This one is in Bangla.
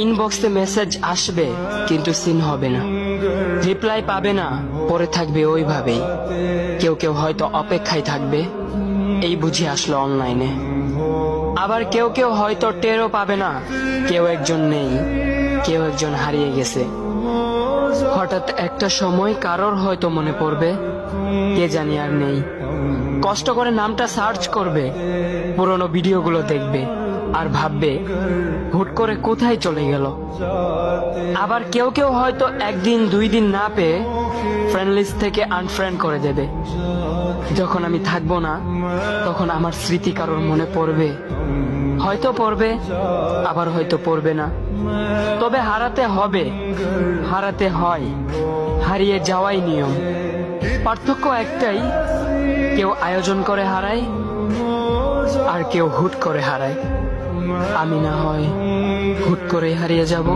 ইনবক্সে মেসেজ আসবে কিন্তু সিন হবে না, রিপ্লাই পাবে না, পরে থাকবে ওইভাবেই। কেউ কেউ হয়তো অপেক্ষায় থাকবে, এই বুঝি আসলো অনলাইনে। আবার কেউ কেউ হয়তো টেরও পাবে না, কেউ একজন নেই, কেউ একজন হারিয়ে গেছে। হঠাৎ একটা সময় কারোর হয়তো মনে পড়বে, কে জানি আর নেই। কষ্ট করে নামটা সার্চ করবে, পুরনো ভিডিওগুলো দেখবে আর ভাববে হুট করে কোথায় চলে গেল। আবার কেউ কেউ হয়তো একদিন দুই দিন না পেয়ে ফ্রেন্ড লিস্ট থেকে আনফ্রেন্ড করে দেবে। যখন আমি থাকবো না তখন আমার স্মৃতি কারোর মনে পড়বে, হয়তো পড়বে আবার হয়তো পড়বে না। তবে হারাতে হবে, হারাতে হয়, হারিয়ে যাওয়াই নিয়ম। পার্থক্য একটাই, কেউ আয়োজন করে হারায় আর কেউ হুট করে হারায়। আমি না হয় হুট করে হারিয়ে যাব।